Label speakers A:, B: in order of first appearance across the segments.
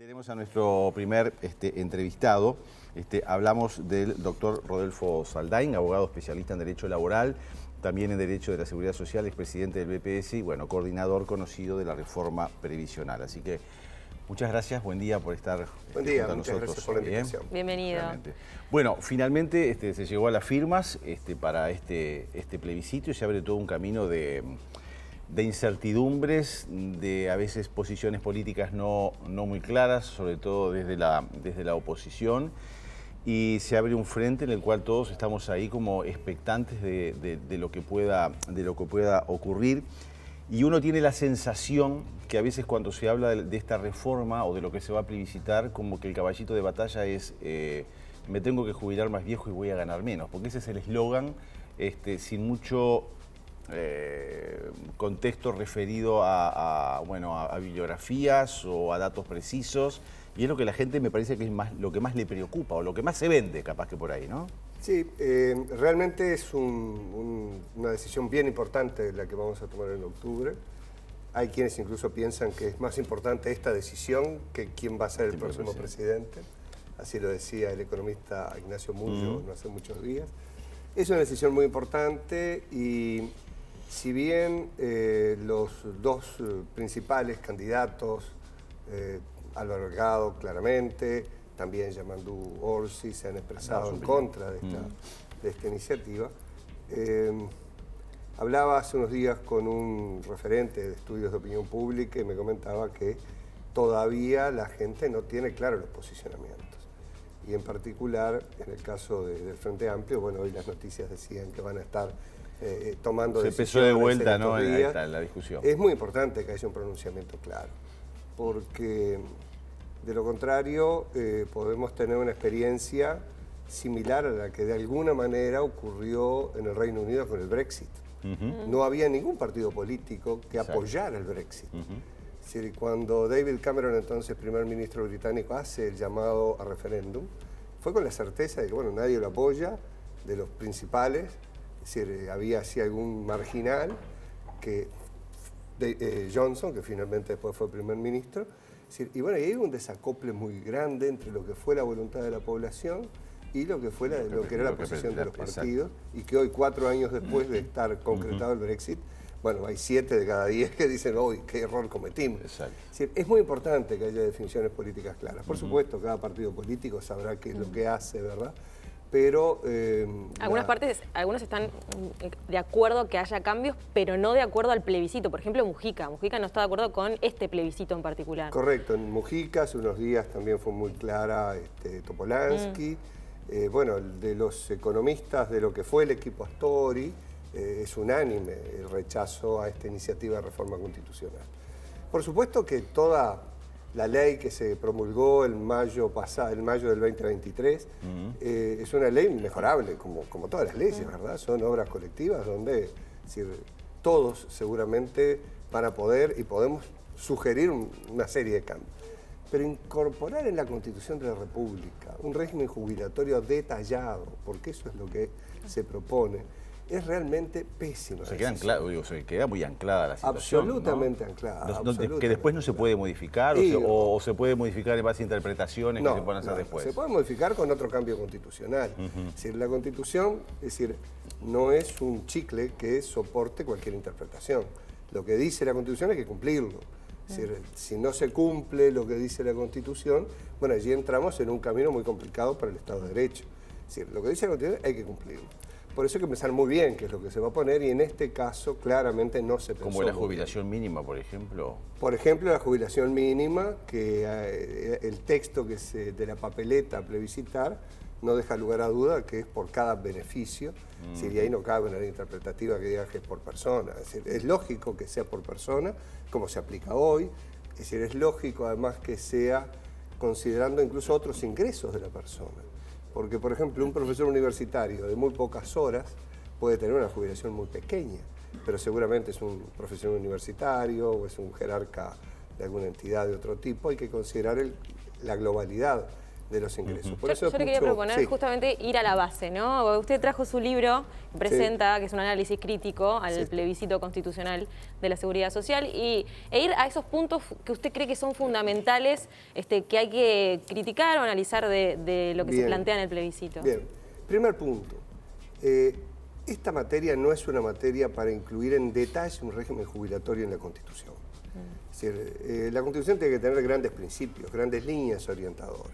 A: Tenemos a nuestro primer entrevistado. Hablamos del doctor Rodolfo Saldain, abogado especialista en Derecho Laboral, también en Derecho de la Seguridad Social, expresidente del BPS y, bueno, coordinador conocido de la reforma previsional. Así que muchas gracias, buen día por estar
B: buen día,
A: junto a
B: muchas
A: nosotros.
B: Gracias por la invitación.
C: Bienvenido.
A: Realmente. Bueno, finalmente se llegó a las firmas para este plebiscito y se abre todo un camino de incertidumbres, de a veces posiciones políticas no muy claras, sobre todo desde la oposición, y se abre un frente en el cual todos estamos ahí como expectantes de lo que pueda ocurrir, y uno tiene la sensación que a veces cuando se habla de esta reforma o de lo que se va a plebiscitar, como que el caballito de batalla es me tengo que jubilar más viejo y voy a ganar menos, porque ese es el eslogan sin mucho contexto referido a bibliografías o a datos precisos, y es lo que la gente me parece que es lo que más le preocupa o lo que más se vende, capaz que por ahí, ¿no?
B: Sí, realmente es una decisión bien importante la que vamos a tomar en octubre. Hay quienes incluso piensan que es más importante esta decisión que quién va a ser el próximo presidente. Así lo decía el economista Ignacio Mullo no hace muchos días. Es una decisión muy importante y si bien los dos principales candidatos, Álvaro Delgado claramente, también Yamandu Orsi, se han expresado en contra de esta iniciativa, hablaba hace unos días con un referente de estudios de opinión pública y me comentaba que todavía la gente no tiene claros los posicionamientos. Y en particular, en el caso del Frente Amplio, bueno, hoy las noticias decían que van a estar tomando decisiones.
A: Se empezó de vuelta, ¿no? Ahí está la discusión.
B: Es muy importante que haya un pronunciamiento claro, porque de lo contrario podemos tener una experiencia similar a la que de alguna manera ocurrió en el Reino Unido con el Brexit. No había ningún partido político que apoyara el Brexit. Es decir, cuando David Cameron, entonces primer ministro británico, hace el llamado a referéndum, fue con la certeza de que bueno, nadie lo apoya, de los principales, es decir, había así algún marginal, que Johnson, que finalmente después fue primer ministro, es decir, y bueno, y hay un desacople muy grande entre lo que fue la voluntad de la población y lo que fue lo que era la posición de los partidos, y que hoy, 4 años después de estar concretado el Brexit, bueno, hay 7 de cada 10 que dicen, uy, qué error cometimos. Es decir, es muy importante que haya definiciones políticas claras. Por supuesto, cada partido político sabrá qué es lo que hace, ¿verdad? Pero
C: algunos están de acuerdo que haya cambios, pero no de acuerdo al plebiscito. Por ejemplo, Mujica no está de acuerdo con este plebiscito en particular.
B: Correcto, en Mujica hace unos días también fue muy clara Topolansky. Bueno, de los economistas de lo que fue el equipo Astori, es unánime el rechazo a esta iniciativa de reforma constitucional. Por supuesto que toda la ley que se promulgó el mayo del 2023, es una ley mejorable, como todas las leyes, ¿verdad? Son obras colectivas donde todos seguramente van a poder y podemos sugerir una serie de cambios. Pero incorporar en la Constitución de la República un régimen jubilatorio detallado, porque eso es lo que se propone, es realmente pésimo.
A: Se queda muy anclada la situación.
B: Absolutamente, ¿no? Anclada. Absolutamente
A: que después no se puede modificar, o se puede modificar en base a interpretaciones que se puedan hacer después.
B: Se puede modificar con otro cambio constitucional. Es decir, la Constitución no es un chicle que soporte cualquier interpretación. Lo que dice la Constitución hay que cumplirlo. Es decir, si no se cumple lo que dice la Constitución, bueno, allí entramos en un camino muy complicado para el Estado de Derecho. Es decir, lo que dice la Constitución hay que cumplirlo. Por eso hay que pensar muy bien qué es lo que se va a poner y en este caso claramente no se pensó.
A: ¿Como la jubilación mínima, por ejemplo?
B: Por ejemplo, la jubilación mínima, que el texto de la papeleta a plebiscitar no deja lugar a duda que es por cada beneficio. Si de ahí no cabe una ley interpretativa que diga que es por persona. Es decir, es lógico que sea por persona, como se aplica hoy. Es decir, es lógico además que sea considerando incluso otros ingresos de la persona. Porque, por ejemplo, un profesor universitario de muy pocas horas puede tener una jubilación muy pequeña, pero seguramente es un profesor universitario o es un jerarca de alguna entidad de otro tipo. Hay que considerar la globalidad de los ingresos. Por
C: Yo
B: eso
C: le quería proponer
B: sí.
C: justamente ir a la base, ¿no? Usted trajo su libro, presenta, que es un análisis crítico al plebiscito constitucional de la Seguridad Social, e ir a esos puntos que usted cree que son fundamentales, que hay que criticar o analizar de lo que se plantea en el plebiscito.
B: Bien, primer punto. Esta materia no es una materia para incluir en detalle un régimen jubilatorio en la Constitución. Es decir, la Constitución tiene que tener grandes principios, grandes líneas orientadoras.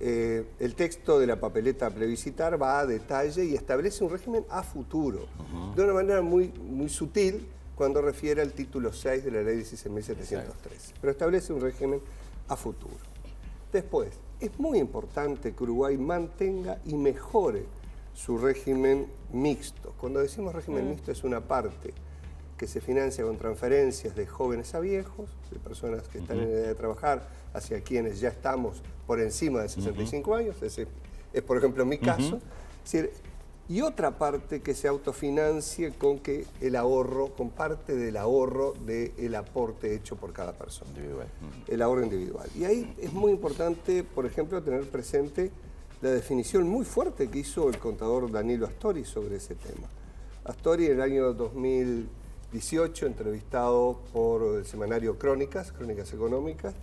B: El texto de la papeleta a plebiscitar va a detalle y establece un régimen a futuro, de una manera muy sutil cuando refiere al título 6 de la ley 16.713. Pero establece un régimen a futuro. Después, es muy importante que Uruguay mantenga y mejore su régimen mixto. Cuando decimos régimen mixto es una parte que se financia con transferencias de jóvenes a viejos, de personas que están en edad de trabajar, hacia quienes ya estamos por encima de 65 años, ese es por ejemplo mi caso, es decir, y otra parte que se autofinancie con que el ahorro, con parte del ahorro del aporte hecho por cada persona. Individual. El ahorro individual. Y ahí es muy importante, por ejemplo, tener presente la definición muy fuerte que hizo el contador Danilo Astori sobre ese tema. Astori en el año 2018, entrevistado por el semanario Crónicas Económicas,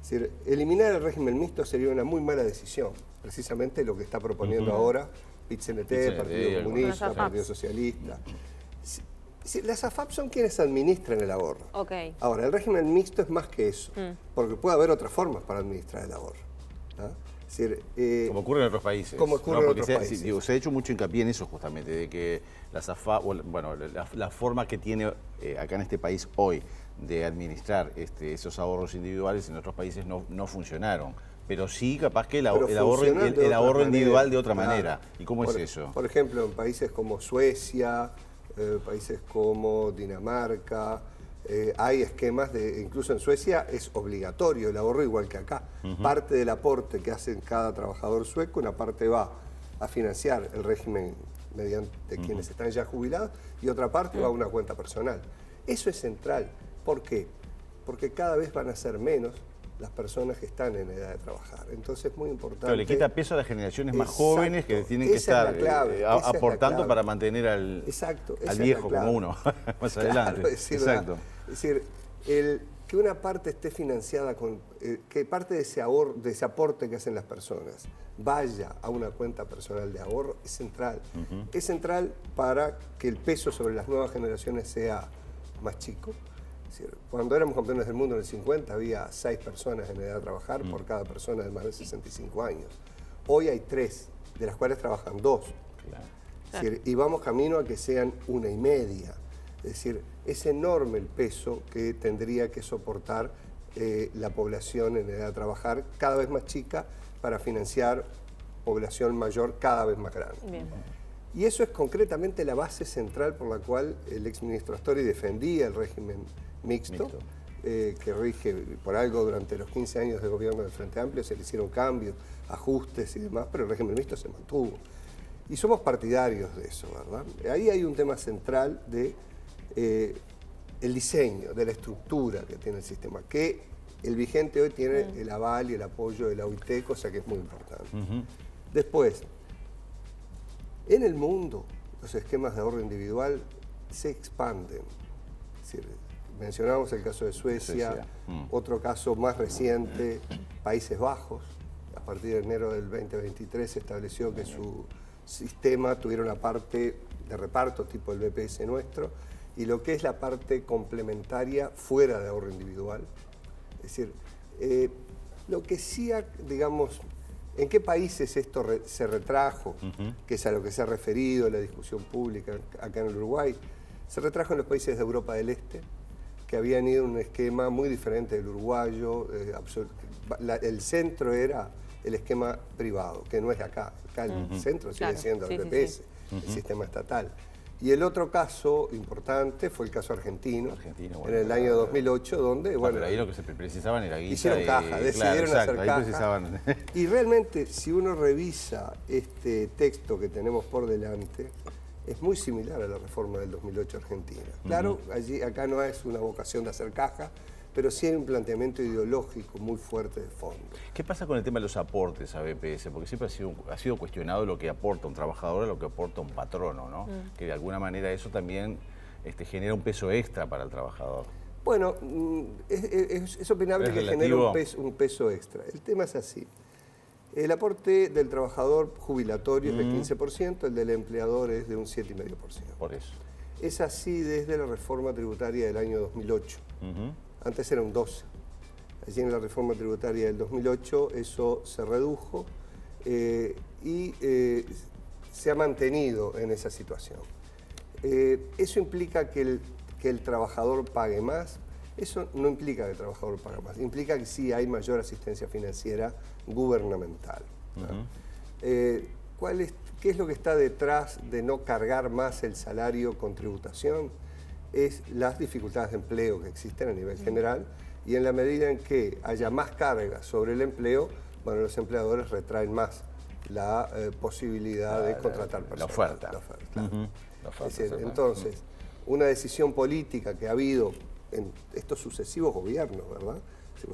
B: es decir, eliminar el régimen mixto sería una muy mala decisión, precisamente lo que está proponiendo ahora PIT-CNT, Partido Comunista, Partido Socialista. Las AFAP son quienes administran el ahorro. Ahora, el régimen mixto es más que eso, porque puede haber otras formas para administrar el ahorro. Es decir,
A: como ocurre en otros países.
B: Como ocurre en otros países.
A: Se ha hecho mucho hincapié en eso justamente, de que las AFAP, bueno, la forma que tiene acá en este país hoy de administrar esos ahorros individuales en otros países no funcionaron. Pero sí, capaz que el ahorro individual de otra manera. ¿Y cómo es eso?
B: Por ejemplo, en países como Suecia, países como Dinamarca, hay esquemas incluso en Suecia es obligatorio el ahorro igual que acá. Parte del aporte que hace cada trabajador sueco, una parte va a financiar el régimen mediante quienes están ya jubilados y otra parte va a una cuenta personal. Eso es central. ¿Por qué? Porque cada vez van a ser menos las personas que están en edad de trabajar. Entonces es muy importante...
A: Pero le quita peso a las generaciones más jóvenes que tienen que estar aportando para mantener al viejo como uno más adelante.
B: Es decir, que una parte esté financiada con... que parte de ese ahorro, de ese aporte que hacen las personas vaya a una cuenta personal de ahorro es central. Es central para que el peso sobre las nuevas generaciones sea más chico. Cuando éramos campeones del mundo en el 50 había 6 personas en edad de trabajar por cada persona de más de 65 años. Hoy hay 3, de las cuales trabajan 2. Es decir, y vamos camino a que sean 1,5. Es decir, es enorme el peso que tendría que soportar la población en edad de trabajar, cada vez más chica, para financiar población mayor cada vez más grande. Bien. Y eso es concretamente la base central por la cual el exministro Astori defendía el régimen mixto. Que rige por algo durante los 15 años de gobierno del Frente Amplio, se le hicieron cambios, ajustes y demás, pero el régimen mixto se mantuvo. Y somos partidarios de eso, ¿verdad? Ahí hay un tema central de el diseño, de la estructura que tiene el sistema, que el vigente hoy tiene el aval y el apoyo de la OIT, cosa que es muy importante. Después, en el mundo, los esquemas de ahorro individual se expanden. Es decir, mencionamos el caso de Suecia, otro caso más reciente, Países Bajos. A partir de enero del 2023 se estableció que su sistema tuviera una parte de reparto tipo el BPS nuestro y lo que es la parte complementaria fuera de ahorro individual. Es decir, lo que sí, digamos, ¿en qué países esto se retrajo? Que es a lo que se ha referido la discusión pública acá en el Uruguay. Se retrajo en los países de Europa del Este, que habían ido en un esquema muy diferente del uruguayo. El centro era el esquema privado, que no es acá. Acá el centro sigue siendo el BPS, el sistema estatal. Y el otro caso importante fue el caso argentino, en el año 2008, donde...
A: Bueno, pero ahí lo que se precisaban era guita.
B: Hicieron caja, decidieron hacer caja. Y realmente, si uno revisa este texto que tenemos por delante, es muy similar a la reforma del 2008 argentina. Claro, acá no es una vocación de hacer caja, pero sí hay un planteamiento ideológico muy fuerte de fondo.
A: ¿Qué pasa con el tema de los aportes a BPS? Porque siempre ha sido cuestionado lo que aporta un trabajador a lo que aporta un patrono, ¿no? Que de alguna manera eso también genera un peso extra para el trabajador.
B: Bueno, es opinable que genera un peso extra. El tema es así. El aporte del trabajador jubilatorio es del 15%, el del empleador es de un 7,5%.
A: Por eso.
B: Es así desde la reforma tributaria del año 2008. Antes era un 12%. Allí en la reforma tributaria del 2008 eso se redujo y se ha mantenido en esa situación. Eso implica que el trabajador pague más. Eso no implica que el trabajador pague más, implica que sí hay mayor asistencia financiera gubernamental. ¿Qué es lo que está detrás de no cargar más el salario con tributación? Es las dificultades de empleo que existen a nivel general, y en la medida en que haya más carga sobre el empleo, bueno, los empleadores retraen más la posibilidad de contratar personas.
A: La oferta.
B: Es decir, entonces, una decisión política que ha habido en estos sucesivos gobiernos, ¿verdad?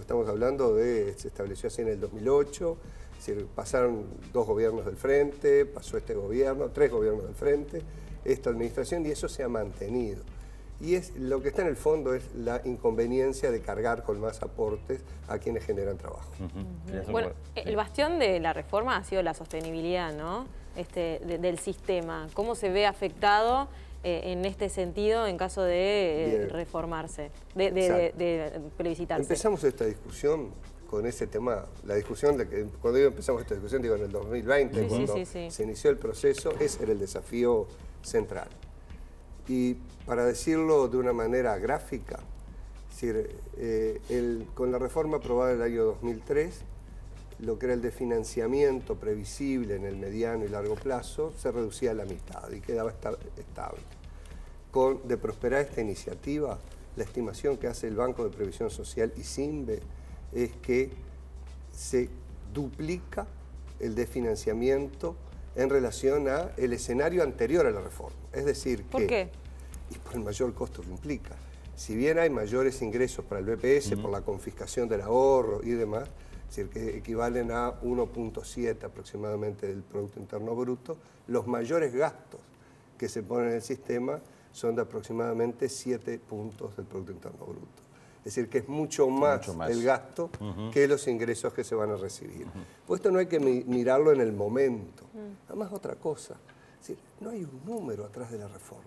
B: Estamos hablando se estableció así en el 2008, es decir, pasaron 2 gobiernos del frente, pasó este gobierno, 3 gobiernos del frente, esta administración, y eso se ha mantenido. Y lo que está en el fondo es la inconveniencia de cargar con más aportes a quienes generan trabajo.
C: Bueno, el bastión de la reforma ha sido la sostenibilidad, ¿no? Del sistema. ¿Cómo se ve afectado en este sentido en caso de reformarse, de plebiscitarse?
B: Empezamos esta discusión con ese tema, la discusión cuando empezamos esta discusión, digo en el 2020, cuando se inició el proceso, ese era el desafío central. Y para decirlo de una manera gráfica, es decir, con la reforma aprobada en el año 2003, lo que era el de financiamiento previsible en el mediano y largo plazo se reducía a la mitad y quedaba estable. De prosperar esta iniciativa, la estimación que hace el Banco de Previsión Social y SINBE es que se duplica el de financiamiento en relación al escenario anterior a la reforma. Es decir,
C: ¿por qué?
B: Y por el mayor costo que implica. Si bien hay mayores ingresos para el BPS por la confiscación del ahorro y demás, es decir, que equivalen a 1,7 aproximadamente del Producto Interno Bruto, los mayores gastos que se ponen en el sistema son de aproximadamente 7 puntos del Producto Interno Bruto. Es decir, que es mucho más el gasto que los ingresos que se van a recibir. Pues esto no hay que mirarlo en el momento. Además, otra cosa, es decir, no hay un número atrás de la reforma.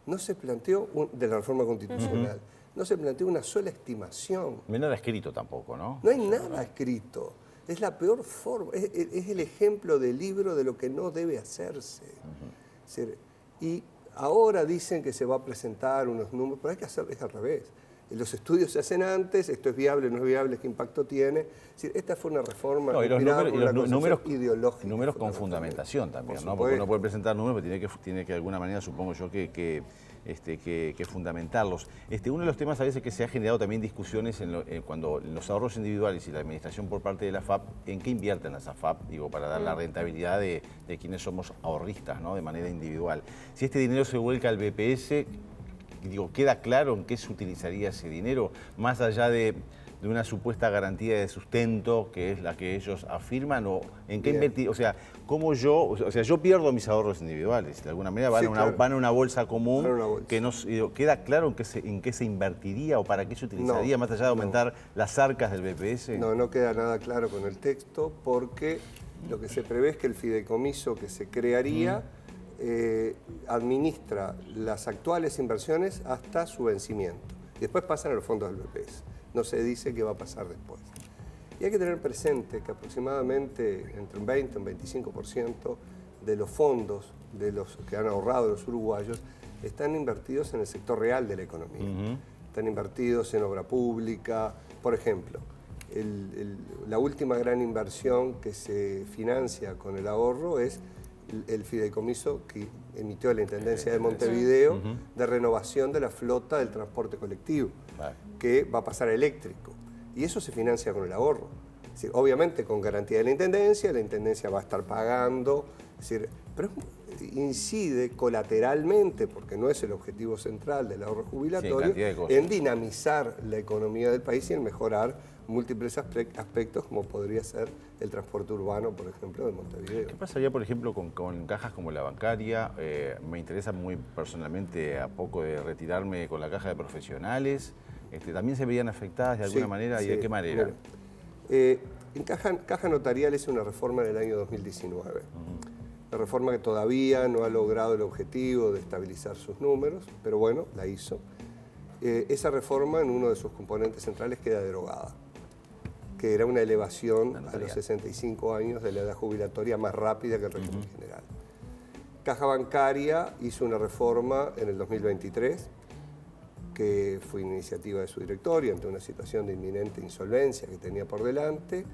B: No se planteó, de la reforma constitucional, no se planteó una sola estimación.
A: No hay nada escrito tampoco, ¿no?
B: No hay nada escrito. Es la peor forma, es el ejemplo del libro de lo que no debe hacerse. Es decir, y ahora dicen que se va a presentar unos números, pero hay que hacerlo al revés. Los estudios se hacen antes, esto es viable, no es viable, qué impacto tiene. Es decir, esta fue una reforma
A: inspirada por una
B: concepción ideológica.
A: Números con fundamentación también, ¿no? Porque uno puede presentar números, pero tiene que de alguna manera, supongo yo, que fundamentarlos. Uno de los temas a veces que se ha generado también discusiones cuando los ahorros individuales y la administración por parte de la AFAP, ¿en qué invierten las AFAP? Digo, para dar la rentabilidad de quienes somos ahorristas, ¿no? De manera individual. Si este dinero se vuelca al BPS, digo, ¿queda claro en qué se utilizaría ese dinero? Más allá de una supuesta garantía de sustento, que es la que ellos afirman, o en qué invertir, o sea, ¿cómo yo pierdo mis ahorros individuales? De alguna manera van a una bolsa común, que no queda claro en qué se invertiría o para qué se utilizaría, más allá de aumentar las arcas del BPS.
B: No queda nada claro con el texto, porque lo que se prevé es que el fideicomiso que se crearía administra las actuales inversiones hasta su vencimiento. Y después pasan a los fondos del BPS. No se dice qué va a pasar después. Y hay que tener presente que aproximadamente entre un 20 y un 25% de los fondos de los que han ahorrado los uruguayos están invertidos en el sector real de la economía. Están invertidos en obra pública. Por ejemplo, la última gran inversión que se financia con el ahorro es el fideicomiso que emitió la Intendencia de Montevideo de renovación de la flota del transporte colectivo, que va a pasar a eléctrico. Y eso se financia con el ahorro. Es decir, obviamente con garantía de la Intendencia va a estar pagando. Es decir, pero incide colateralmente, porque no es el objetivo central del ahorro jubilatorio, en dinamizar la economía del país y en mejorar múltiples aspectos, como podría ser el transporte urbano, por ejemplo, de Montevideo.
A: ¿Qué pasaría, por ejemplo, con cajas como la bancaria? Me interesa muy personalmente, a poco de retirarme, con la caja de profesionales. ¿También se verían afectadas de alguna manera y de qué manera?
B: En caja notarial es una reforma del año 2019. Una reforma que todavía no ha logrado el objetivo de estabilizar sus números, pero bueno, la hizo. Esa reforma, en uno de sus componentes centrales, queda derogada, que era una elevación a los 65 años de la edad jubilatoria más rápida que el régimen general. Caja Bancaria hizo una reforma en el 2023, que fue iniciativa de su directorio ante una situación de inminente insolvencia que tenía por delante.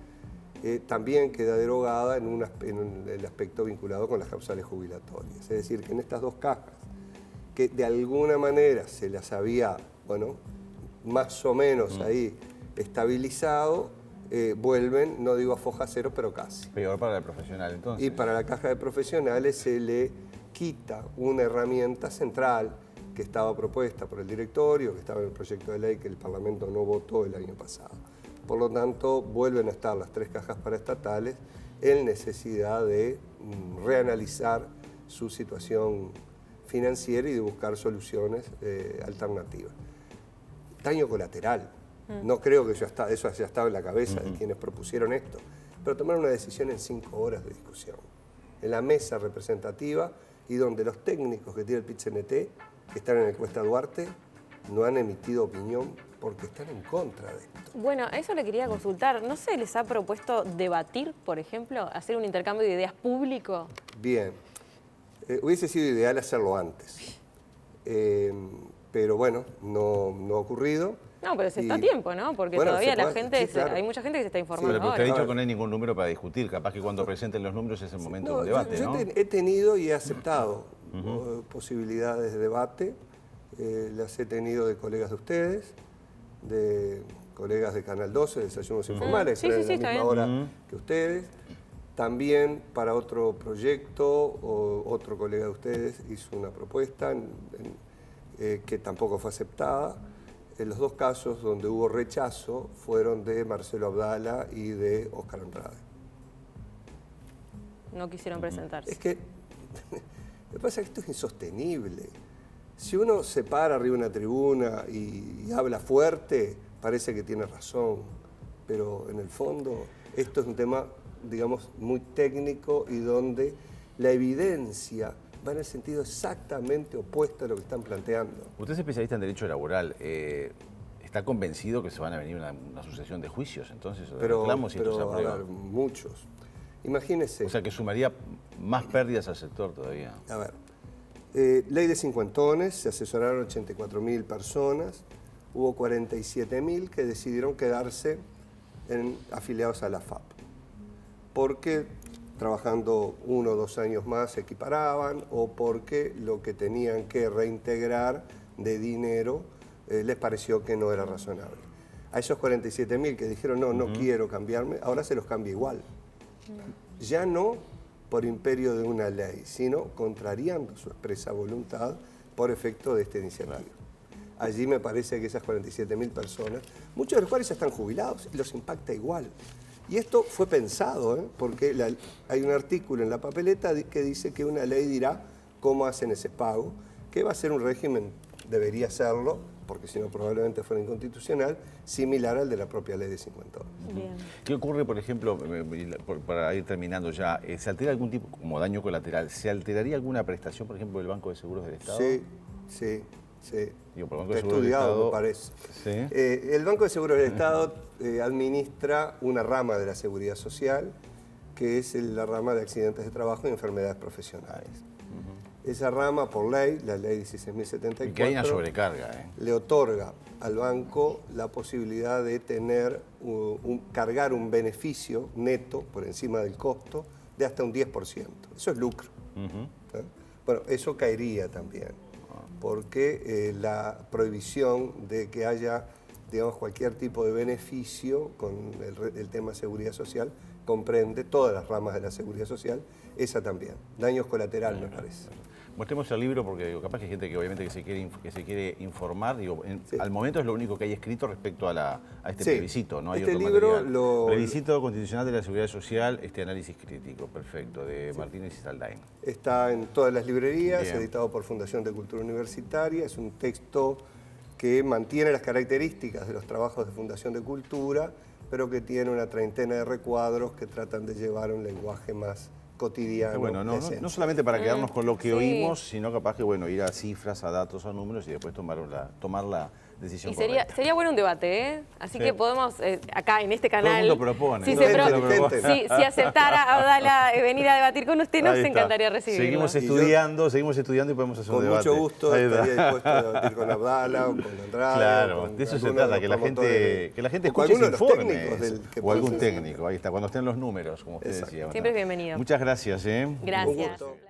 B: También queda derogada en el aspecto vinculado con las causales jubilatorias. Es decir, que en estas dos cajas, que de alguna manera se las había, bueno, más o menos ahí estabilizado, vuelven, no digo a foja cero, pero casi.
A: Peor para el profesional, entonces.
B: Y para la caja de profesionales se le quita una herramienta central que estaba propuesta por el directorio, que estaba en el proyecto de ley que el Parlamento no votó el año pasado. Por lo tanto, vuelven a estar las tres cajas paraestatales en necesidad de reanalizar su situación financiera y de buscar soluciones alternativas. Daño colateral. No creo que eso haya estado en la cabeza de quienes propusieron esto, pero tomaron una decisión en 5 horas de discusión, en la mesa representativa, y donde los técnicos que tiene el PIT-CNT, que están en el Cuesta Duarte, no han emitido opinión porque están en contra de esto.
C: Bueno, a eso le quería consultar. ¿No se les ha propuesto debatir, por ejemplo, hacer un intercambio de ideas público?
B: Bien. Hubiese sido ideal hacerlo antes. Pero bueno, no ha ocurrido.
C: No, pero se está a tiempo, ¿no? Porque bueno, todavía la gente, sí, claro. Hay mucha gente que se está informando ahora.
A: Pero usted ha dicho que no hay ningún número para discutir. Capaz que cuando presenten los números es el momento del debate,
B: yo he tenido y he aceptado posibilidades de debate. Las he tenido de colegas de ustedes, de colegas de Canal 12, de Desayunos Informales, que en la misma hora que ustedes. También para otro proyecto, otro colega de ustedes hizo una propuesta que tampoco fue aceptada. En los dos casos donde hubo rechazo fueron de Marcelo Abdala y de Óscar Andrade.
C: No quisieron presentarse.
B: Es que lo que pasa es que esto es insostenible. Si uno se para arriba de una tribuna y habla fuerte, parece que tiene razón, pero en el fondo esto es un tema, digamos, muy técnico y donde la evidencia va en el sentido exactamente opuesto a lo que están planteando.
A: Usted es especialista en derecho laboral. ¿Está convencido que se van a venir una sucesión de juicios, entonces, de reclamos y esto se aprueba?
B: A ver, muchos. Imagínese.
A: O sea, que sumaría más pérdidas al sector todavía.
B: A ver, ley de cincuentones, se asesoraron 84.000 personas, hubo 47.000 que decidieron quedarse afiliados a la FAP, porque trabajando 1 o 2 años más se equiparaban o porque lo que tenían que reintegrar de dinero les pareció que no era razonable. A esos 47.000 que dijeron no quiero cambiarme, ahora se los cambia igual. Ya no por imperio de una ley, sino contrariando su expresa voluntad por efecto de esta iniciativa. Claro. Allí me parece que esas 47.000 personas, muchos de los cuales ya están jubilados, los impacta igual. Y esto fue pensado, porque hay un artículo en la papeleta que dice que una ley dirá cómo hacen ese pago, que va a ser un régimen, debería serlo, porque si no probablemente fuera inconstitucional, similar al de la propia ley de cincuentones.
A: ¿Qué ocurre, por ejemplo, para ir terminando ya, se altera algún tipo, como daño colateral, se alteraría alguna prestación, por ejemplo, del Banco de Seguros del Estado?
B: Sí.
A: Digo, por el
B: Está
A: Banco de Seguros
B: estudiado,
A: del Estado,
B: me parece.
A: ¿Sí?
B: El Banco de Seguros del Estado administra una rama de la seguridad social, que es la rama de accidentes de trabajo y enfermedades profesionales. Esa rama, por ley, la ley 16.074,
A: y que hay una sobrecarga,
B: le otorga al banco la posibilidad de tener cargar un beneficio neto por encima del costo de hasta un 10%. Eso es lucro. Bueno, eso caería también, porque la prohibición de que haya digamos, cualquier tipo de beneficio con el tema seguridad social, comprende todas las ramas de la seguridad social, esa también. Daños colaterales, me parece.
A: Mostremos el libro porque digo, capaz que hay gente que obviamente que se quiere informar. Digo,
B: Sí.
A: Al momento es lo único que hay escrito respecto a este
B: Sí.
A: plebiscito, ¿no? Hay
B: Este
A: otro
B: libro
A: material. Plebiscito constitucional de la seguridad social, análisis crítico, perfecto, de Martínez y Saldain.
B: Está en todas las librerías,
A: Bien.
B: editado por Fundación de Cultura Universitaria. Es un texto que mantiene las características de los trabajos de Fundación de Cultura, pero que tiene una treintena de recuadros que tratan de llevar un lenguaje más cotidiano.
A: Bueno,
B: de esencia.
A: no solamente para quedarnos con lo que
C: Sí.
A: oímos, sino capaz que ir a cifras, a datos, a números y después tomar la decisión
C: Y sería
A: correcta.
C: bueno un debate, ¿eh? Así
A: Sí.
C: que podemos, acá en este
A: Todo el
C: canal...
A: mundo propone.
C: Si,
A: todo el
C: se
A: mundo
C: pro-
A: propone.
C: si aceptara Abdala venir a debatir con usted, nos
A: Ahí está.
C: encantaría recibirlo.
A: Seguimos estudiando y podemos hacer un
B: Con
A: debate.
B: mucho gusto
A: Ahí está.
B: estaría dispuesto a debatir con Abdala o con Andrade.
A: Claro,
B: o con
A: de eso se
B: alguno de
A: trata,
B: los
A: que la
B: promotores
A: gente
B: o con
A: escuche y se
B: alguno de los
A: informe.
B: técnicos del que
A: O algún
B: pueda ser.
A: técnico, ahí está, cuando estén los números, como usted
B: Exacto.
A: decía.
C: Siempre es bienvenido.
A: Muchas gracias.
C: Gracias.
B: Un gusto.